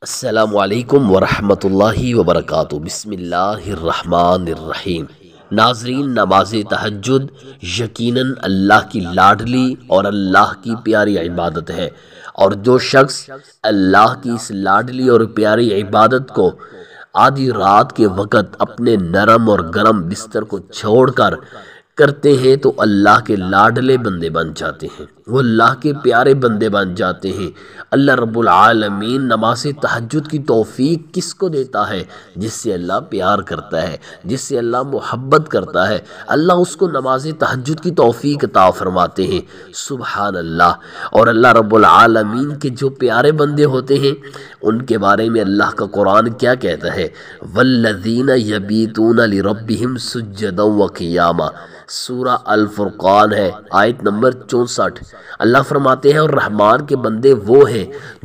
السلام علیکم ورحمۃ اللہ وبرکاتہ۔ بسم اللہ الرحمن الرحیم۔ ناظرین، نماز تہجد یقیناً اللہ کی لاڈلی اور اللہ کی پیاری عبادت ہے، اور جو شخص اللہ کی اس لاڈلی اور پیاری عبادت کو آدھی رات کے وقت اپنے نرم اور گرم بستر کو چھوڑ کر کرتے ہیں تو اللہ کے لاڈلے بندے بن جاتے ہیں، وہ اللہ کے پیارے بندے بن جاتے ہیں۔ اللہ رب العالمین نماز تہجد کی توفیق کس کو دیتا ہے؟ جس سے اللہ پیار کرتا ہے، جس سے اللہ محبت کرتا ہے، اللہ اس کو نماز تہجد کی توفیق عطا فرماتے ہیں۔ سبحان اللہ۔ اور اللہ رب العالمین کے جو پیارے بندے ہوتے ہیں ان کے بارے میں اللہ کا قرآن کیا کہتا ہے؟ والذین یبیتون لربہم سجدا وقیاما۔ سورہ الفرقان ہے، آیت نمبر 64۔ اللہ فرماتے ہیں اور رحمان کے بندے وہ ہیں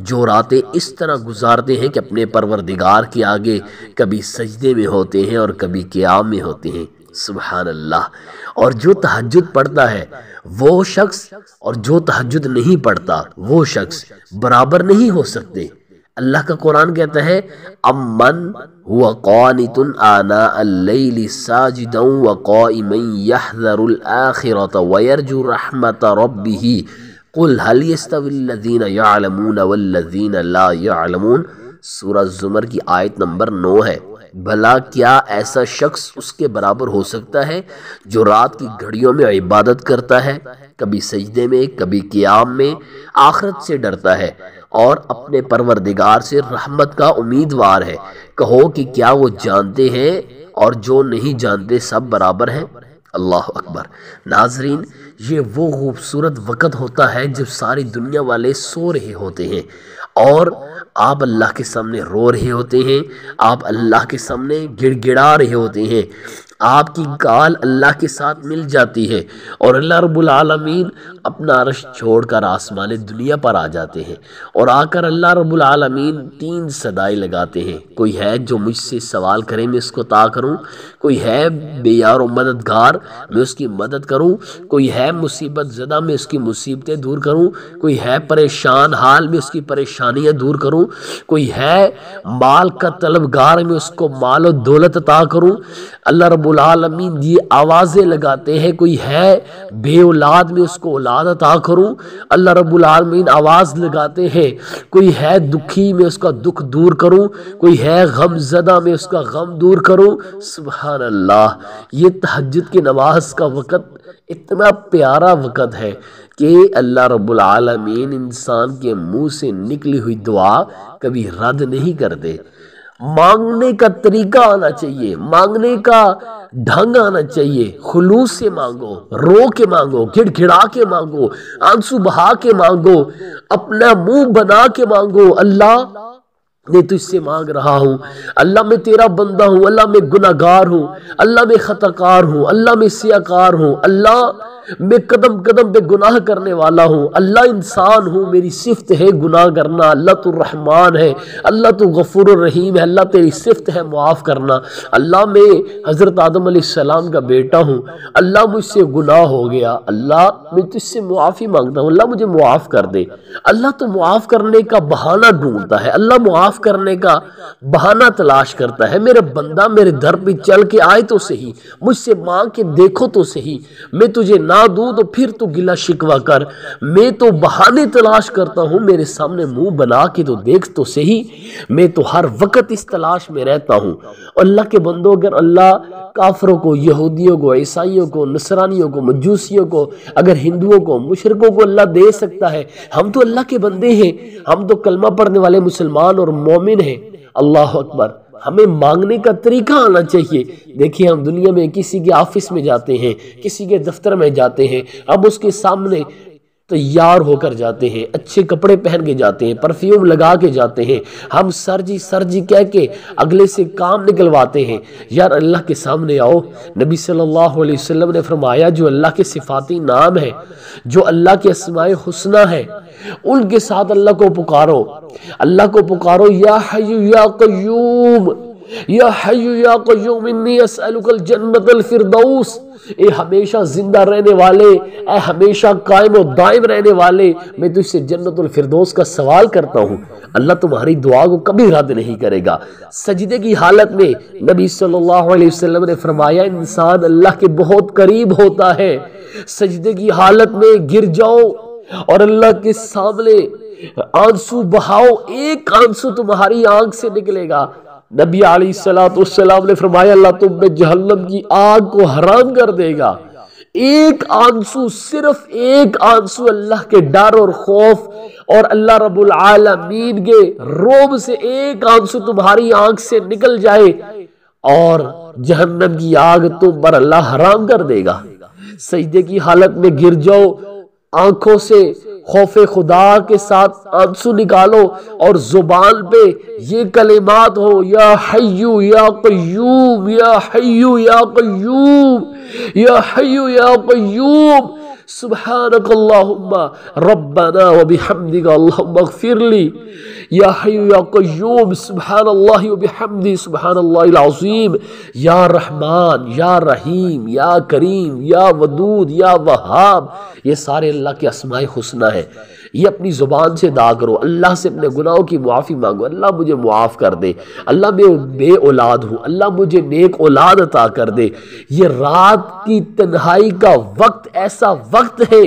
جو راتیں اس طرح گزارتے ہیں کہ اپنے پروردگار کے آگے کبھی سجدے میں ہوتے ہیں اور کبھی قیام میں ہوتے ہیں۔ سبحان اللہ۔ اور جو تہجد پڑھتا ہے وہ شخص اور جو تہجد نہیں پڑھتا وہ شخص برابر نہیں ہو سکتے۔ اللہ کا قرآن کہتا ہے امن هو قانت آناء اللیل ساجدا وقائما یحذر الآخرة ویرجو رحمت ربہ قل هل يستوی الذین یعلمون والذین لا یعلمون۔ سورہ زمر کی آیت نمبر 9 ہے۔ بھلا کیا ایسا شخص اس کے برابر ہو سکتا ہے جو رات کی گھڑیوں میں عبادت کرتا ہے، کبھی سجدے میں کبھی قیام میں، آخرت سے ڈرتا ہے اور اپنے پروردگار سے رحمت کا امیدوار ہے؟ کہو کہ کیا وہ جانتے ہیں اور جو نہیں جانتے سب برابر ہیں؟ اللہ اکبر۔ ناظرین، یہ وہ خوبصورت وقت ہوتا ہے جب ساری دنیا والے سو رہے ہوتے ہیں اور آپ اللہ کے سامنے رو رہے ہوتے ہیں، آپ اللہ کے سامنے گڑ گڑا رہے ہوتے ہیں، آپ کی کال اللہ کے ساتھ مل جاتی ہے اور اللہ رب العالمین اپنا عرش چھوڑ کر آسمان دنیا پر آ جاتے ہیں، اور آ کر اللہ رب العالمین 3 صدائیں لگاتے ہیں۔ کوئی ہے جو مجھ سے سوال کرے میں اس کو عطا کروں، کوئی ہے بے یار و مددگار میں اس کی مدد کروں، کوئی ہے مصیبت زدہ میں اس کی مصیبتیں دور کروں، کوئی ہے پریشان حال میں اس کی پریشانیاں دور کروں، کوئی ہے مال کا طلبگار میں اس کو مال و دولت عطا کروں۔ اللہ رب العالمین یہ آوازیں لگاتے ہیں، کوئی ہے بے اولاد میں اس کو اولاد عطا کروں۔ اللہ رب العالمین آواز لگاتے ہیں، کوئی ہے دکھی میں اس کا دکھ دور کروں، کوئی ہے غم زدہ میں اس کا غم دور کروں۔ سبحان اللہ۔ یہ تہجد کی نماز کا وقت اتنا پیارا وقت ہے کہ اللہ رب العالمین انسان کے منہ سے نکلی ہوئی دعا کبھی رد نہیں کرتے۔ مانگنے کا طریقہ آنا چاہیے، مانگنے کا ڈھنگ آنا چاہیے، خلوص سے مانگو، رو کے مانگو، گڑ گڑا کے مانگو، آنسو بہا کے مانگو، اپنا منہ بنا کے مانگو۔ اللہ میں تجھ سے مانگ رہا ہوں، اللہ میں تیرا بندہ ہوں، اللہ میں گناہگار ہوں، اللہ میں خطا کار ہوں، اللہ میں سیاہ کار ہوں، اللہ میں قدم قدم پہ گناہ کرنے والا ہوں، اللہ انسان ہوں، میری صفت ہے گناہ کرنا، اللہ تو رحمان ہے، اللہ تو غفور الرحیم ہے، اللہ تیری صفت ہے معاف کرنا، اللہ میں حضرت آدم علیہ السلام کا بیٹا ہوں، اللہ مجھ سے گناہ ہو گیا، اللہ میں تجھ سے معافی مانگتا ہوں، اللہ مجھے معاف کر دے۔ اللہ تو معاف کرنے کا بہانہ ڈھونڈتا ہے، اللہ معاف کرنے کا بہانہ تلاش کرتا ہے۔ میرا بندہ میرے در پہ چل کے آئے تو صحیح، مجھ سے مانگ کے دیکھو تو صحیح، میں تجھے نہ دوں تو پھر تو گلہ شکوہ کر، میں تو بہانے تلاش کرتا ہوں، میرے سامنے منہ بنا کے تو دیکھ تو صحیح، میں تو ہر وقت اس تلاش میں رہتا ہوں۔ اللہ کے بندوں، اگر اللہ کافروں کو، یہودیوں کو، عیسائیوں کو، نصرانیوں کو، مجوسیوں کو، اگر ہندوؤں کو، مشرکوں کو اللہ دے سکتا ہے، ہم تو اللہ کے بندے ہیں، ہم تو کلمہ پڑھنے والے مسلمان اور مومن ہیں۔ اللہ اکبر۔ ہمیں مانگنے کا طریقہ آنا چاہیے۔ دیکھیے، ہم دنیا میں کسی کے آفس میں جاتے ہیں، کسی کے دفتر میں جاتے ہیں، اب اس کے سامنے تیار ہو کر جاتے ہیں، اچھے کپڑے پہن کے جاتے ہیں، پرفیوم لگا کے جاتے ہیں، ہم سر جی کہہ کے اگلے سے کام نکلواتے ہیں۔ یار اللہ کے سامنے آؤ۔ نبی صلی اللہ علیہ وسلم نے فرمایا جو اللہ کے صفاتی نام ہے، جو اللہ کے اسماء حسنی ہے، ان کے ساتھ اللہ کو پکارو، اللہ کو پکارو، یا حی یا قیوم، یا حی یا قیوم انی اسألک الجنت الفردوس، اے ہمیشہ زندہ رہنے والے، اے ہمیشہ قائم و دائم رہنے والے، میں تجھ سے جنت الفردوس کا سوال کرتا ہوں۔ اللہ تمہاری دعا کو کبھی رد نہیں کرے گا۔ سجدے کی حالت میں نبی صلی اللہ علیہ وسلم نے فرمایا انسان اللہ کے بہت قریب ہوتا ہے، سجدے کی حالت میں گر جاؤ اور اللہ کے سامنے آنسو بہاؤ، ایک آنسو تمہاری آنکھ سے نکلے گا، نبی علیہ السلام نے فرمایا اللہ تم میں جہنم کی آگ کو حرام کر دے گا۔ ایک آنسو، صرف ایک آنسو اللہ کے ڈر اور خوف اور اللہ رب العالمین کے روب سے ایک آنسو تمہاری آنکھ سے نکل جائے اور جہنم کی آگ تم پر اللہ حرام کر دے گا۔ سجدے کی حالت میں گر جاؤ، آنکھوں سے خوف خدا کے ساتھ آنسو نکالو اور زبان پہ یہ کلمات ہو، یا حیو یا قیوم، یا حیو یا قیوم، یا حیو یا قیوم، سبحانک اللہم ربنا وبحمدک اللہم اغفر لی، یا حیو یا قیوم، سبحان اللہ وبحمدہ سبحان اللہ العظیم، یا رحمان یا رحیم یا کریم یا ودود یا وہاب، یہ سارے اللہ کے اسماء حسنی ہیں۔ یہ اپنی زبان سے ادا کرو، اللہ سے اپنے گناہوں کی معافی مانگو، اللہ مجھے معاف کر دے، اللہ میں بے اولاد ہوں، اللہ مجھے نیک اولاد عطا کر دے۔ یہ رات کی تنہائی کا وقت ایسا وقت ہے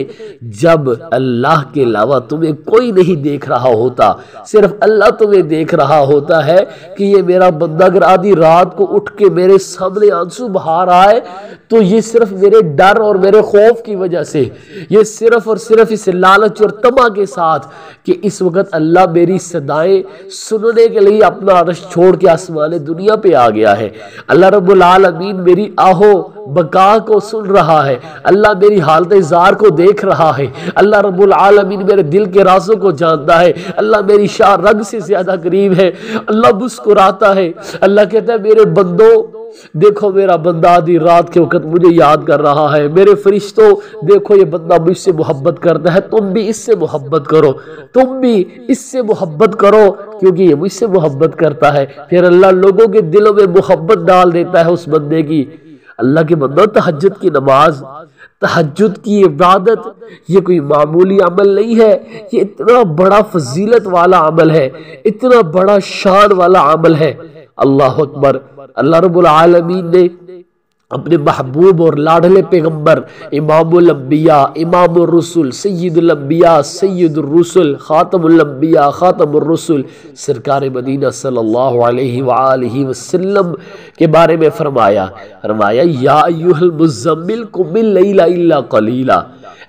جب اللہ کے علاوہ تمہیں کوئی نہیں دیکھ رہا ہوتا، صرف اللہ تمہیں دیکھ رہا ہوتا ہے کہ یہ میرا بندہ اگر آدھی رات کو اٹھ کے میرے سامنے آنسو بہا رہا ہے تو یہ صرف میرے ڈر اور میرے خوف کی وجہ سے، یہ صرف اور صرف اس لالچ اور طمع کے ساتھ کہ اس وقت اللہ میری صدائیں سننے کے لیے اپنا عرش چھوڑ کے آسمان دنیا پہ آ گیا ہے، اللہ رب العالمین میری آہو بکا کو سن رہا ہے، اللہ میری حالت زار کو دیکھ رہا ہے، اللہ رب العالمین میرے دل کے رازوں کو جانتا ہے، اللہ میری شاہ رگ سے زیادہ قریب ہے، اللہ مسکراتا ہے، اللہ کہتا ہے میرے بندو دیکھو میرا بندہ آدھی رات کے وقت مجھے یاد کر رہا ہے، میرے فرشتوں دیکھو یہ بندہ مجھ سے محبت کرتا ہے، تم بھی اس سے محبت کرو، تم بھی اس سے محبت کرو کیونکہ یہ مجھ سے محبت کرتا ہے۔ پھر اللہ لوگوں کے دلوں میں محبت ڈال دیتا ہے اس بندے کی۔ اللہ کے بندوں تہجد کی نماز، تہجد کی عبادت یہ کوئی معمولی عمل نہیں ہے، یہ اتنا بڑا فضیلت والا عمل ہے، اتنا بڑا شان والا عمل ہے۔ اللہ اکبر۔ اللہ رب العالمین نے اپنے محبوب اور لاڈلے پیغمبر امام الانبیاء، امام الرسل، سید الانبیاء، سید الرسل، خاتم الانبیاء، خاتم الرسل، سرکار مدینہ صلی اللہ علیہ وآلہ وسلم کے بارے میں فرمایا یا ایھا المزمل قم اللیل الا قلیلا،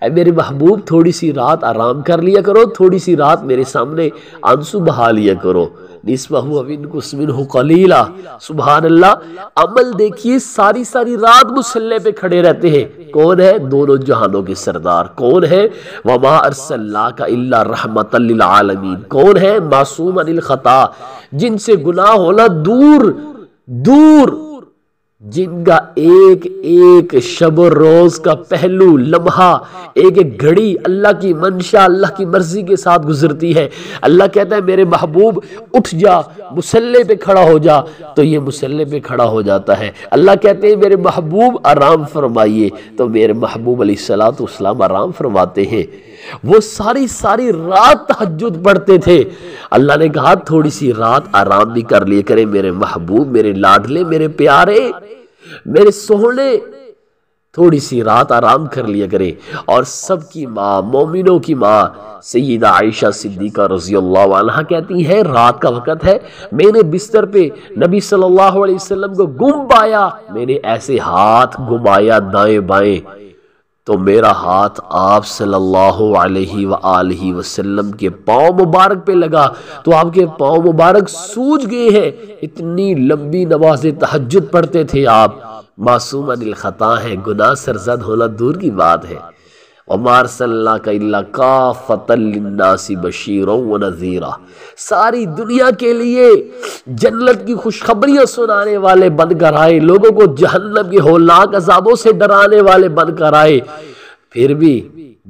اے میرے محبوب تھوڑی سی رات آرام کر لیا کرو، تھوڑی سی رات میرے سامنے آنسو بہا لیا کرو، نصفہ و انقص منہ قلیلا۔ سبحان اللہ۔ عمل دیکھیے، ساری رات مصلی پہ کھڑے رہتے ہیں، کون ہے؟ دونوں جہانوں کے سردار، کون ہے؟ وما ارسلناک الا رحمۃ للعالمین، کون ہے؟ معصوم عن الخطا، جن سے گناہ ہونا دور دور، جن کا ایک ایک شب و روز کا پہلو لمحہ، ایک ایک گھڑی اللہ کی منشا، اللہ کی مرضی کے ساتھ گزرتی ہے۔ اللہ کہتا ہے میرے محبوب اٹھ جا، مصلی پہ کھڑا ہو جا، تو یہ مصلی پہ کھڑا ہو جاتا ہے۔ اللہ کہتے ہیں میرے محبوب آرام فرمائیے، تو میرے محبوب علیہ السلام آرام فرماتے ہیں۔ وہ ساری رات تہجد پڑھتے تھے۔ اللہ نے کہا تھوڑی سی رات آرام بھی کر لیے کرے میرے محبوب، میرے لاڈلے، میرے پیارے، میرے سوہنے، تھوڑی سی رات آرام کر لیا کرے۔ اور سب کی ماں، مومنوں کی ماں سیدہ عائشہ صدیقہ رضی اللہ عنہا کہتی ہے رات کا وقت ہے، میں نے بستر پہ نبی صلی اللہ علیہ وسلم کو گم پایا، میں نے ایسے ہاتھ گھمایا دائیں بائیں تو میرا ہاتھ آپ صلی اللہ علیہ وآلہ وسلم کے پاؤں مبارک پہ لگا تو آپ کے پاؤں مبارک سوج گئے ہیں، اتنی لمبی نماز تہجد پڑھتے تھے آپ۔ معصوم عن الخطا ہے، گناہ سرزد ہونا دور کی بات ہے۔ وَمَا أَرْسَلْنَاكَ إِلَّا كَافَّةً لِلنَّاسِ بَشِيرًا وَنَذِيرًا، ساری دنیا کے لیے جنت کی خوشخبریاں سنانے والے بن کر آئے، لوگوں کو جہنم کے ہولناک عذابوں سے ڈرانے والے بن کر آئے۔ پھر بھی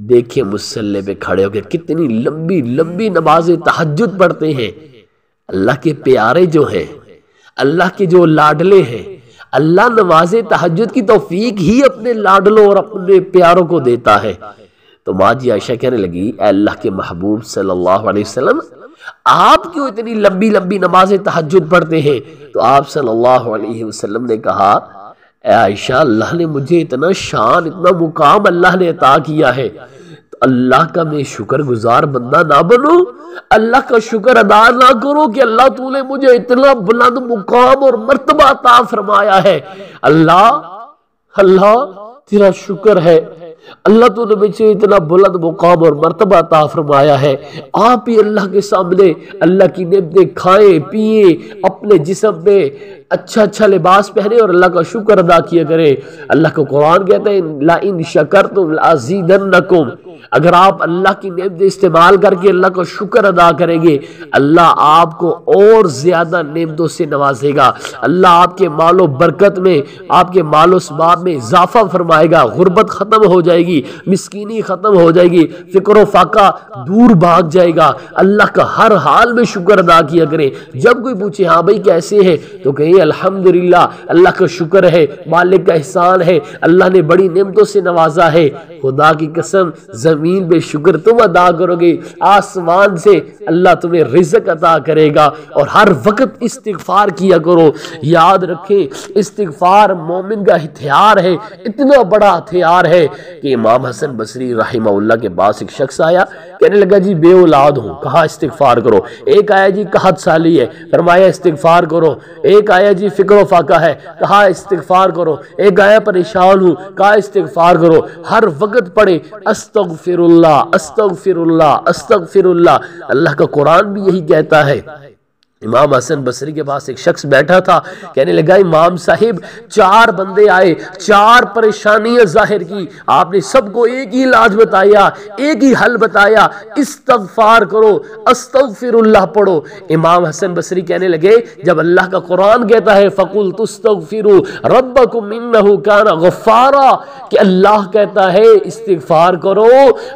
دیکھیں مصلی پہ کھڑے ہو کے کتنی لمبی لمبی نماز تہجد پڑھتے ہیں۔ اللہ کے پیارے جو ہیں، اللہ کے جو لاڈلے ہیں، اللہ نماز تہجد کی توفیق ہی اپنے لاڈلوں اور اپنے پیاروں کو دیتا ہے۔ تو ماں جی عائشہ کہنے لگی، اے اللہ کے محبوب صلی اللہ علیہ وسلم، آپ کیوں اتنی لمبی لمبی نماز تہجد پڑھتے ہیں؟ تو آپ صلی اللہ علیہ وسلم نے کہا، اے عائشہ، اللہ نے مجھے اتنا شان، اتنا مقام اللہ نے عطا کیا ہے، تو اللہ کا میں شکر گزار بندہ نہ بنوں؟ اللہ کا شکر ادا نہ کرو کہ اللہ تو نے مجھے اتنا بلند مقام اور مرتبہ عطا فرمایا ہے؟ اللہ تیرا شکر ہے، اللہ تو نے مجھے اتنا بلند مقام اور مرتبہ عطا فرمایا ہے۔ آپ ہی اللہ کے سامنے اللہ کی نعمتیں کھائیں پیئیں، اپنے جسم میں اچھا اچھا لباس پہنے اور اللہ کا شکر ادا کیا کریں۔ اللہ کا قرآن کہتا ہے، لَإِن شَكَرْتُمْ لَأَزِيدَنَّكُمْ، اگر آپ اللہ کی نعمتیں استعمال کر کے اللہ کا شکر ادا کریں گے، اللہ آپ کو اور زیادہ نعمتوں سے نوازے گا۔ اللہ آپ کے مال و برکت میں، آپ کے مال و اسباب میں اضافہ فرمائے گا، غربت ختم ہو جائے گی، مسکینی ختم ہو جائے گی، فقر و فاقہ دور بھاگ جائے گا۔ اللہ کا ہر حال میں شکر ادا کیا کریں۔ جب کوئی پوچھے ہاں بھائی کیسے ہے، تو کہیں الحمدللہ، اللہ کا شکر ہے، مالک کا احسان ہے، اللہ نے بڑی نعمتوں سے نوازا ہے۔ خدا کی قسم، زمین پہ شکر تم ادا کرو گے، آسمان سے اللہ تمہیں رزق عطا کرے گا۔ اور ہر وقت استغفار کیا کرو۔ یاد رکھیں، استغفار مومن کا ہتھیار ہے، اتنا بڑا ہتھیار ہے کہ امام حسن بصری رحمہ اللہ کے پاس ایک شخص آیا، کہنے لگا جی بے اولاد ہوں، کہا استغفار کرو۔ ایک آیا جی قحط سالی ہے، فرمایا استغفار کرو۔ ایک آیا جی فقر و فاقہ ہے، کہا استغفار کرو۔ ایک آیا پریشان ہوں، کہا استغفار کرو۔ ہر وقت پڑھے استغفر اللہ استغفر اللہ استغفر اللہ۔ اللہ کا قرآن بھی یہی کہتا ہے۔ امام حسن بصری کے پاس ایک شخص بیٹھا تھا، کہنے لگا امام صاحب، 4 بندے آئے، 4 پریشانیاں ظاہر کی، آپ نے سب کو ایک ہی علاج بتایا، ایک ہی حل بتایا، استغفار کرو، استغفر اللہ پڑھو۔ امام حسن بصری کہنے لگے، جب اللہ کا قرآن کہتا ہے فَقُلْتُ اسْتَغْفِرُوا رَبَّكُمْ إِنَّهُ كَانَ غَفَّارًا، کہ اللہ کہتا ہے استغفار کرو،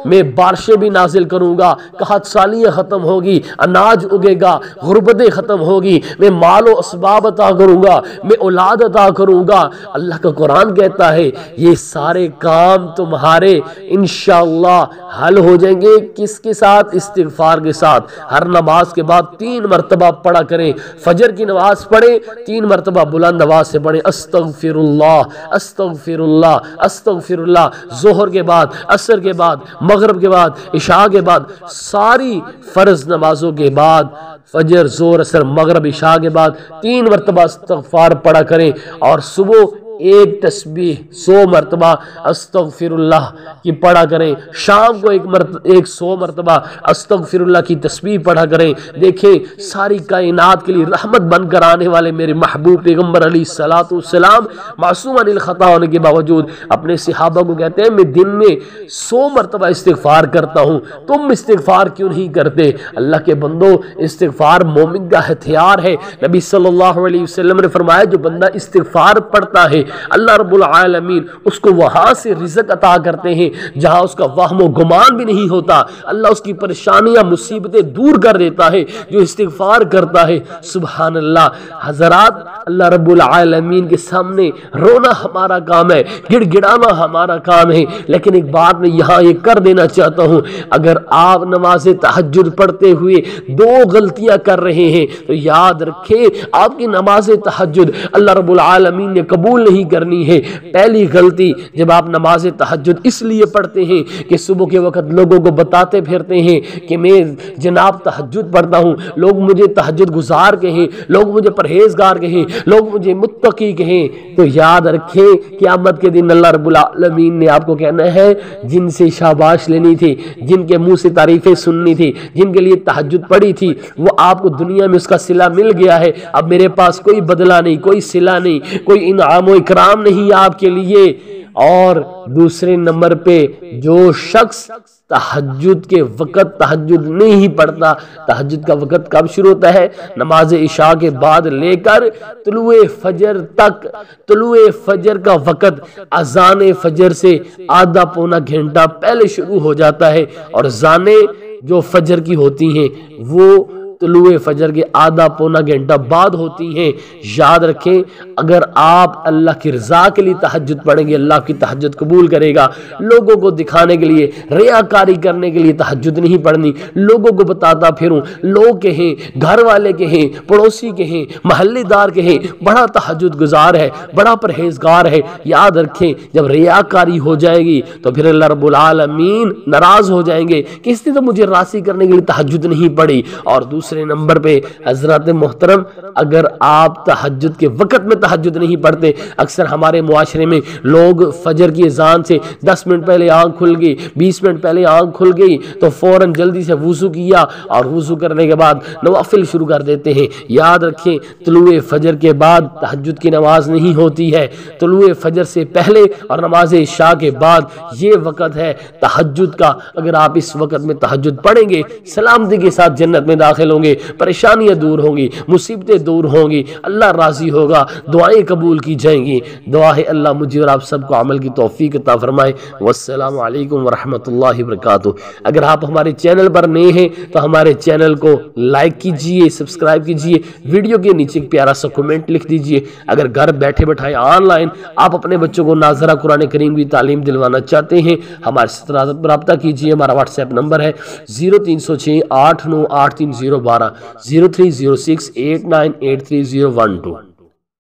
میں بارشیں بھی نازل کروں گا، قحط سالیاں ختم ہوگی، اناج اگے گا، غربتیں ختم ہوگی، میں مال و اسباب عطا کروں گا، میں اولاد عطا کروں گا۔ اللہ کا قرآن کہتا ہے یہ سارے کام تمہارے انشاءاللہ حل ہو جائیں گے۔ کس کے ساتھ؟ استغفار کے ساتھ۔ ہر نماز کے بعد 3 مرتبہ پڑھا کریں۔ فجر کی نماز پڑھیں، 3 مرتبہ بلند آواز سے پڑھیں، استغفر اللہ استغفر اللہ استغفر اللہ۔ ظہر کے بعد، عصر کے بعد، مغرب کے بعد، عشاء کے بعد، ساری فرض نمازوں کے بعد، فجر، ظہر، عصر، مغرب، عشاء کے بعد 3 مرتبہ استغفار پڑھا کریں۔ اور صبح ایک تسبیح 100 مرتبہ استغفر اللہ کی پڑھا کریں۔ شام کو 100 مرتبہ استغفر اللہ کی تسبیح پڑھا کریں۔ دیکھیں، ساری کائنات کے لیے رحمت بن کر آنے والے میرے محبوب پیغمبر علیہ الصلوۃ والسلام معصوم عن الخطا ہونے کے باوجود اپنے صحابہ کو کہتے ہیں میں دن میں 100 مرتبہ استغفار کرتا ہوں، تم استغفار کیوں نہیں کرتے؟ اللہ کے بندو، استغفار مومن کا ہتھیار ہے۔ نبی صلی اللہ علیہ وسلم نے فرمایا جو بندہ استغفار پڑھتا ہے، اللہ رب العالمین اس کو وہاں سے رزق عطا کرتے ہیں جہاں اس کا وہم و گمان بھی نہیں ہوتا۔ اللہ اس کی پریشانیاں، مصیبتیں دور کر دیتا ہے جو استغفار کرتا ہے۔ سبحان اللہ۔ حضرات، اللہ رب العالمین کے سامنے رونا ہمارا کام ہے، گڑ گڑانا ہمارا کام ہے، لیکن ایک بات میں یہاں یہ کر دینا چاہتا ہوں، اگر آپ نماز تہجد پڑھتے ہوئے 2 غلطیاں کر رہے ہیں تو یاد رکھیں آپ کی نماز تہجد اللہ رب العالمین نے قبول نہیں کرنی ہے۔ پہلی غلطی، جب آپ نماز تہجد اس لیے پڑھتے ہیں کہ صبح کے وقت لوگوں کو بتاتے پھرتے ہیں کہ میں جناب تہجد پڑھتا ہوں، لوگ مجھے تہجد گزار کہیں، لوگ مجھے پرہیزگار کہیں، لوگ مجھے متقی کہیں، تو یاد رکھیں قیامت کے دن اللہ رب العالمین نے آپ کو کہنا ہے جن سے شاباش لینی تھی، جن کے منہ سے تعریفیں سننی تھی، جن کے لیے تہجد پڑھی تھی، وہ آپ کو دنیا میں اس کا صلہ مل گیا ہے، اب میرے پاس کوئی بدلہ نہیں، کوئی صلہ نہیں، کوئی انعام و اکرام نہیں آپ کے لیے۔ اور دوسرے نمبر پہ جو شخص تہجد کے وقت تہجد نہیں پڑھتا، تہجد کا وقت کب شروع ہوتا ہے؟ نماز عشاء کے بعد لے کر طلوع فجر تک۔ طلوع فجر کا وقت اذان فجر سے آدھا پونا گھنٹہ پہلے شروع ہو جاتا ہے، اور اذانیں جو فجر کی ہوتی ہیں وہ طلوع فجر کے آدھا پونا گھنٹہ بعد ہوتی ہیں۔ یاد رکھیں اگر آپ اللہ کی رضا کے لیے تہجد پڑھیں گے اللہ کی تہجد قبول کرے گا۔ لوگوں کو دکھانے کے لیے، ریاکاری کرنے کے لیے تہجد نہیں پڑھنی، لوگوں کو بتاتا پھروں، لوگ کہیں، گھر والے کہیں، پڑوسی کہیں، محلے دار کہیں بڑا تہجد گزار ہے، بڑا پرہیزگار ہے۔ یاد رکھیں جب ریاکاری ہو جائے گی تو پھر اللہ رب العالمین ناراض ہو جائیں گے کہ اس نے تو مجھے راضی کرنے کے لیے تہجد نہیں پڑھی۔ اور دوسرے نمبر پہ حضرات محترم، اگر آپ تہجد کے وقت میں تہجد نہیں پڑھتے، اکثر ہمارے معاشرے میں لوگ فجر کی اذان سے 10 منٹ پہلے آنکھ کھل گئی، 20 منٹ پہلے آنکھ کھل گئی تو فوراً جلدی سے وضو کیا اور وضو کرنے کے بعد نوافل شروع کر دیتے ہیں۔ یاد رکھیں طلوع فجر کے بعد تہجد کی نماز نہیں ہوتی ہے، طلوع فجر سے پہلے اور نماز عشاء کے بعد یہ وقت ہے تہجد کا۔ اگر آپ اس وقت میں تہجد پڑھیں گے سلامتی کے ساتھ جنت میں داخل ہوں گے، پریشانیاں دور ہوں گی، مصیبتیں دور ہوں گی، اللہ راضی ہوگا، دعائیں قبول کی جائیں گی۔ دعا ہے اللہ مجھے اور آپ سب کو عمل کی توفیق عطا فرمائے۔ والسلام علیکم ورحمۃ اللہ وبرکاتہ۔ اگر آپ ہمارے چینل پر نئے ہیں تو ہمارے چینل کو لائک کیجئے، سبسکرائب کیجئے، ویڈیو کے نیچے ایک پیارا سا کمنٹ لکھ دیجئے۔ اگر گھر بیٹھے بیٹھائے آن لائن آپ اپنے بچوں کو ناظرہ قرآن کریم کی تعلیم دلوانا چاہتے ہیں، ہمارے ساتھ رابطہ کیجئے۔ ہمارا واٹس ایپ نمبر ہے 0306 8983 012 0306 8983 012۔